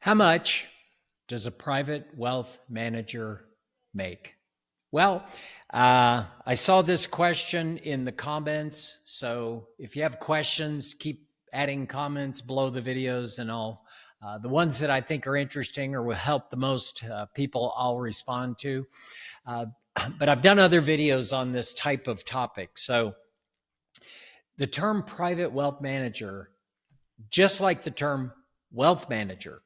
How much does a private wealth manager make? Well, I saw this question in the comments. So if you have questions, keep adding comments below the videos, and the ones that I think are interesting or will help the most people, I'll respond to. But I've done other videos on this type of topic. So the term private wealth manager, just like the term wealth manager,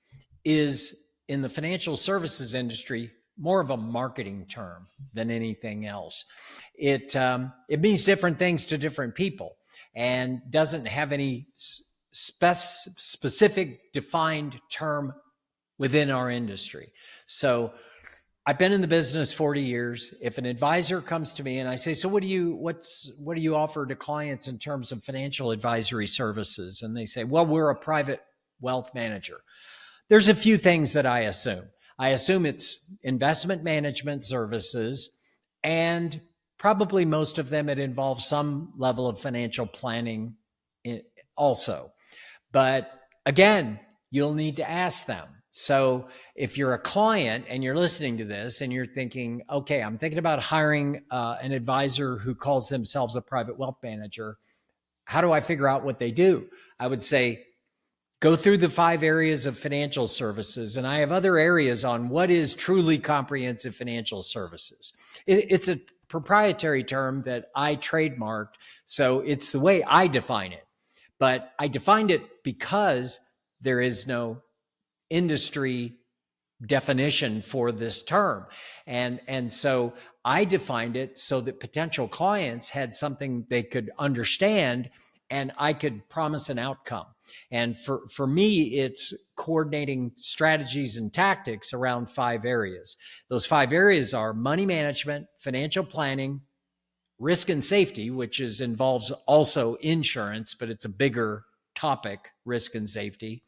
is in the financial services industry more of a marketing term than anything else. It means different things to different people and doesn't have any specific defined term within our industry. So I've been in the business 40 years. If an advisor comes to me and I say, so what do you offer to clients in terms of financial advisory services? And they say, well, we're a private wealth manager. There's a few things that I assume. I assume it's investment management services, and probably most of them, it involves some level of financial planning also. But again, you'll need to ask them. So if you're a client and you're listening to this and you're thinking, okay, I'm thinking about hiring an advisor who calls themselves a private wealth manager, how do I figure out what they do? I would say, go through the 5 areas of financial services. And I have other areas on what is truly comprehensive financial services. It's a proprietary term that I trademarked, so it's the way I define it. But I defined it because there is no industry definition for this term. And so I defined it so that potential clients had something they could understand and I could promise an outcome. And for me, it's coordinating strategies and tactics around 5 areas. Those 5 areas are money management, financial planning, risk and safety, which involves also insurance, but it's a bigger topic, risk and safety,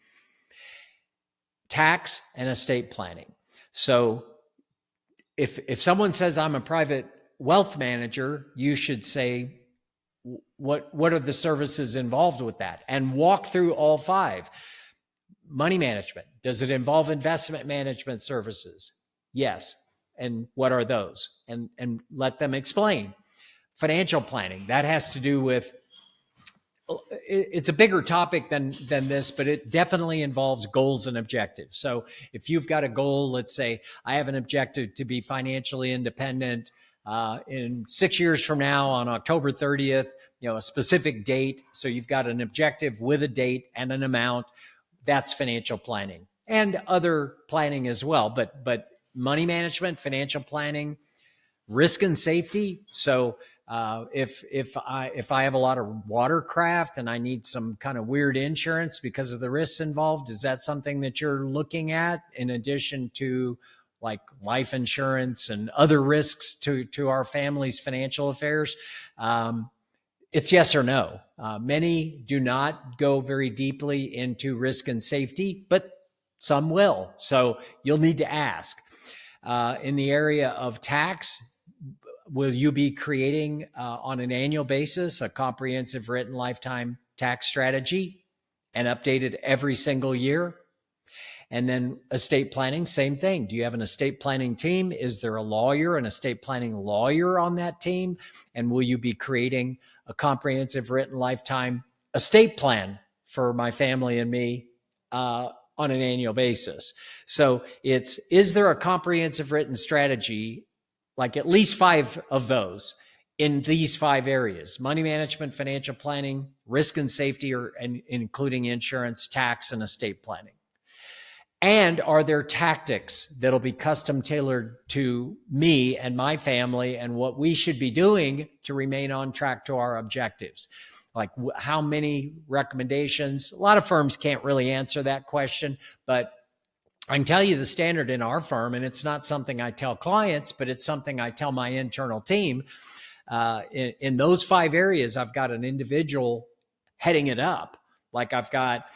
tax, and estate planning. So if someone says I'm a private wealth manager, you should say, what are the services involved with that? And walk through all 5. Money management. Does it involve investment management services? Yes. And what are those? And let them explain. Financial planning. That has to do with, it's a bigger topic than this, but it definitely involves goals and objectives. So if you've got a goal, let's say I have an objective to be financially independent in 6 years from now on October 30th, a specific date. So you've got an objective with a date and an amount. That's financial planning and other planning as well. But money management, financial planning, risk and safety. So if I have a lot of watercraft and I need some kind of weird insurance because of the risks involved, is that something that you're looking at in addition to like life insurance and other risks to our family's financial affairs? It's yes or no. Many do not go very deeply into risk and safety, but some will. So you'll need to ask. In the area of tax, will you be creating on an annual basis a comprehensive written lifetime tax strategy and updated every single year? And then estate planning, same thing. Do you have an estate planning team? Is there a lawyer, an estate planning lawyer on that team? And will you be creating a comprehensive written lifetime estate plan for my family and me on an annual basis? So is there a comprehensive written strategy, like at least 5 of those in these 5 areas: money management, financial planning, risk and safety, and including insurance, tax, and estate planning? And are there tactics that'll be custom tailored to me and my family and what we should be doing to remain on track to our objectives? Like how many recommendations? A lot of firms can't really answer that question, but I can tell you the standard in our firm, and it's not something I tell clients, but it's something I tell my internal team. In those 5 areas, I've got an individual heading it up. Like I've got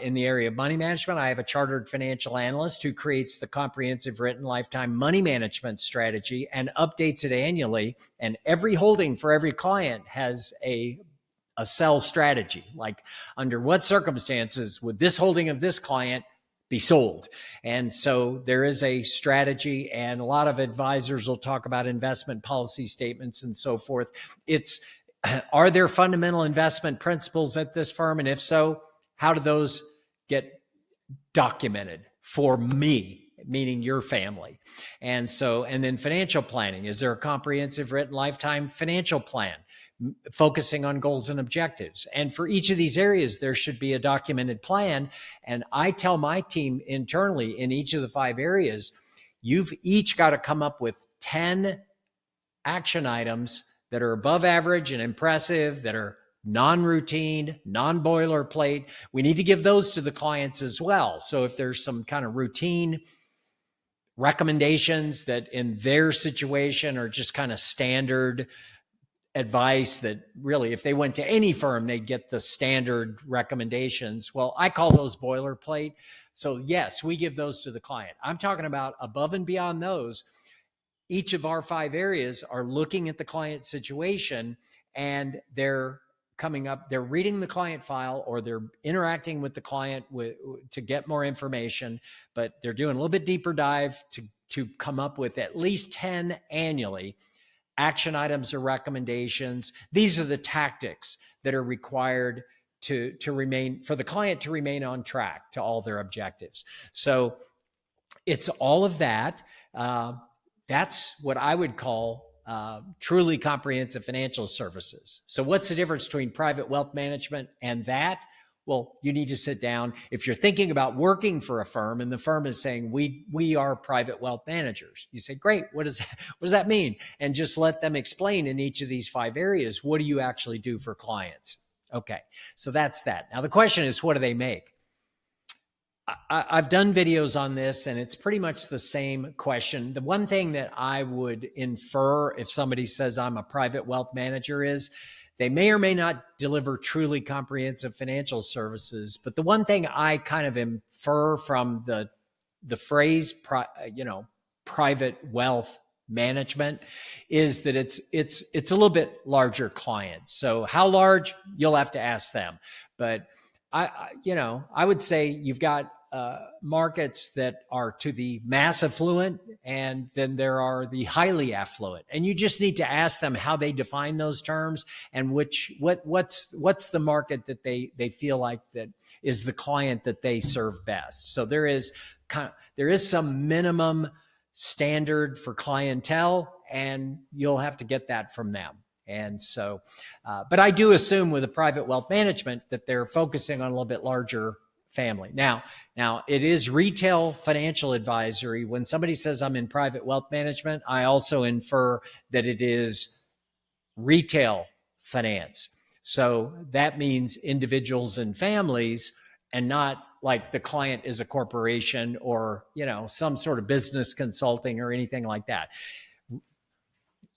in the area of money management, I have a chartered financial analyst who creates the comprehensive written lifetime money management strategy and updates it annually. And every holding for every client has a sell strategy. Like under what circumstances would this holding of this client be sold. And so there is a strategy, and a lot of advisors will talk about investment policy statements and so forth. Are there fundamental investment principles at this firm? And if so, how do those get documented for me, meaning your family? And then financial planning. Is there a comprehensive written lifetime financial plan focusing on goals and objectives? And for each of these areas, there should be a documented plan. And I tell my team internally in each of the 5 areas, you've each got to come up with 10 action items that are above average and impressive, that are non-routine, non-boilerplate. We need to give those to the clients as well. So if there's some kind of routine recommendations that in their situation are just kind of standard advice that really, if they went to any firm, they'd get the standard recommendations. Well, I call those boilerplate. So yes, we give those to the client. I'm talking about above and beyond those. Each of our 5 areas are looking at the client situation, and they're reading the client file, or they're interacting with the client to get more information, but they're doing a little bit deeper dive to come up with at least 10 annually action items or recommendations. These are the tactics that are required to remain, for the client to remain on track to all their objectives. So it's all of that. That's what I would call truly comprehensive financial services. So what's the difference between private wealth management and that? Well, you need to sit down. If you're thinking about working for a firm and the firm is saying, we are private wealth managers, you say, great, what does that mean? And just let them explain in each of these 5 areas, what do you actually do for clients? Okay, so that's that. Now the question is, what do they make? I've done videos on this, and it's pretty much the same question. The one thing that I would infer if somebody says I'm a private wealth manager is they may or may not deliver truly comprehensive financial services. But the one thing I kind of infer from the phrase, private wealth management, is that it's a little bit larger clients. So how large, you'll have to ask them. But I would say you've got markets that are to the mass affluent, and then there are the highly affluent. And you just need to ask them how they define those terms, and what's the market that they feel like that is the client that they serve best. So there is some minimum standard for clientele, and you'll have to get that from them. And so, but I do assume with a private wealth management that they're focusing on a little bit larger family. Now it is retail financial advisory. When somebody says I'm in private wealth management, I also infer that it is retail finance. So that means individuals and families, and not like the client is a corporation or, some sort of business consulting or anything like that.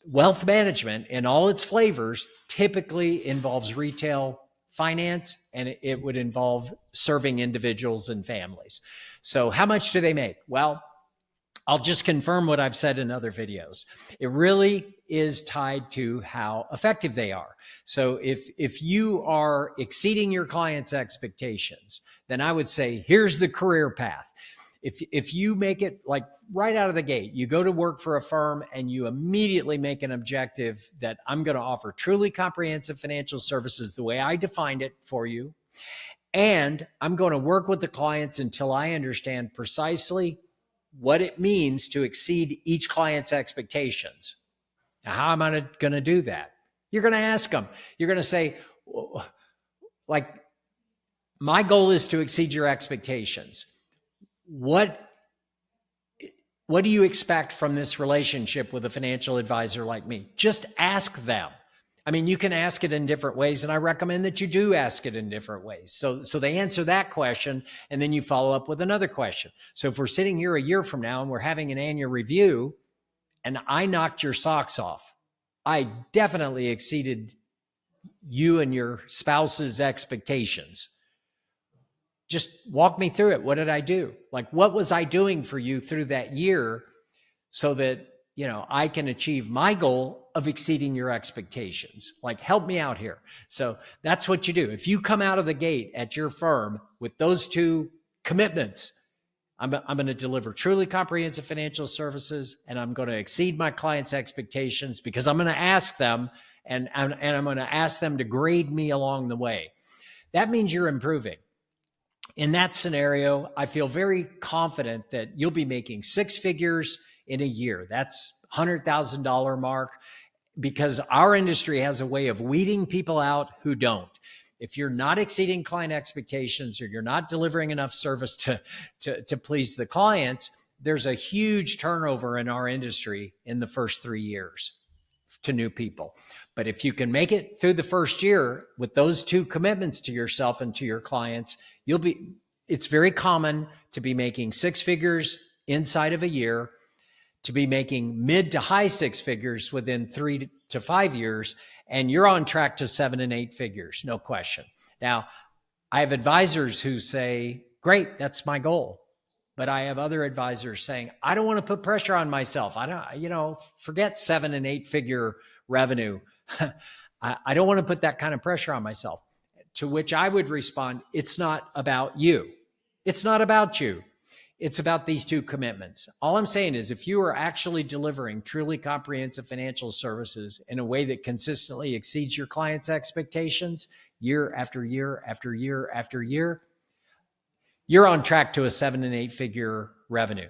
Wealth management in all its flavors typically involves retail finance, and it would involve serving individuals and families. So how much do they make? Well, I'll just confirm what I've said in other videos. It really is tied to how effective they are. So if you are exceeding your client's expectations, then I would say, here's the career path. If you make it like right out of the gate, you go to work for a firm and you immediately make an objective that I'm going to offer truly comprehensive financial services the way I defined it for you. And I'm going to work with the clients until I understand precisely what it means to exceed each client's expectations. Now, how am I going to do that? You're going to ask them. You're going to say, like, my goal is to exceed your expectations. What do you expect from this relationship with a financial advisor like me? Just ask them. I mean, you can ask it in different ways, and I recommend that you do ask it in different ways. So they answer that question, and then you follow up with another question. So if we're sitting here a year from now and we're having an annual review, and I knocked your socks off, I definitely exceeded you and your spouse's expectations. Just walk me through it. What did I do? Like, what was I doing for you through that year so that, I can achieve my goal of exceeding your expectations? Like, help me out here. So that's what you do. If you come out of the gate at your firm with those 2 commitments, I'm going to deliver truly comprehensive financial services, and I'm going to exceed my clients' expectations because I'm going to ask them, and I'm going to ask them to grade me along the way. That means you're improving. In that scenario, I feel very confident that you'll be making six figures in a year. That's $100,000 mark, because our industry has a way of weeding people out who don't. If you're not exceeding client expectations, or you're not delivering enough service to please the clients, there's a huge turnover in our industry in the first 3 years to new people. But if you can make it through the first year with those two commitments to yourself and to your clients, it's very common to be making six figures inside of a year, to be making mid to high six figures within 3 to 5 years, and you're on track to 7 and 8 figures, no question. Now, I have advisors who say, great, that's my goal. But I have other advisors saying, I don't want to put pressure on myself. Forget 7 and 8 figure revenue. I don't want to put that kind of pressure on myself. To which I would respond, it's not about you. It's not about you. It's about these two commitments. All I'm saying is, if you are actually delivering truly comprehensive financial services in a way that consistently exceeds your clients' expectations year after year after year after year, you're on track to a 7 and 8 figure revenue,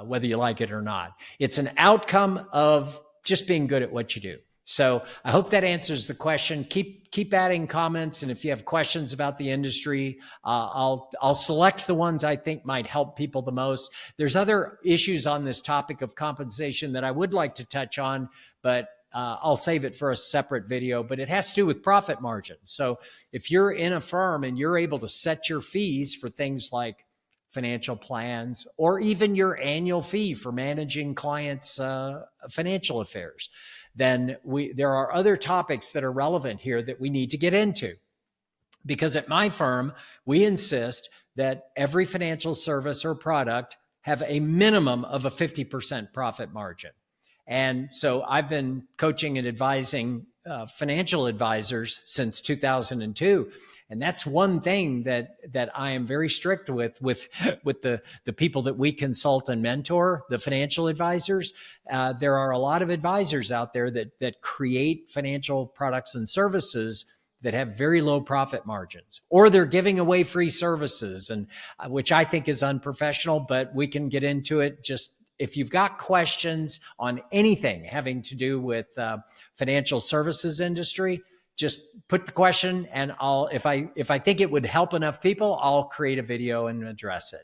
whether you like it or not. It's an outcome of just being good at what you do. So I hope that answers the question. Keep adding comments, and if you have questions about the industry, I'll select the ones I think might help people the most. There's other issues on this topic of compensation that I would like to touch on, but I'll save it for a separate video. But it has to do with profit margins. So if you're in a firm and you're able to set your fees for things like financial plans, or even your annual fee for managing clients' financial affairs, then there are other topics that are relevant here that we need to get into. Because at my firm, we insist that every financial service or product have a minimum of a 50% profit margin. And so I've been coaching and advising financial advisors since 2002. And that's one thing that I am very strict with the people that we consult and mentor, the financial advisors. There are a lot of advisors out there that create financial products and services that have very low profit margins, or they're giving away free services, and which I think is unprofessional, but we can get into it. Just if you've got questions on anything having to do with financial services industry, just put the question, and if I think it would help enough people, I'll create a video and address it.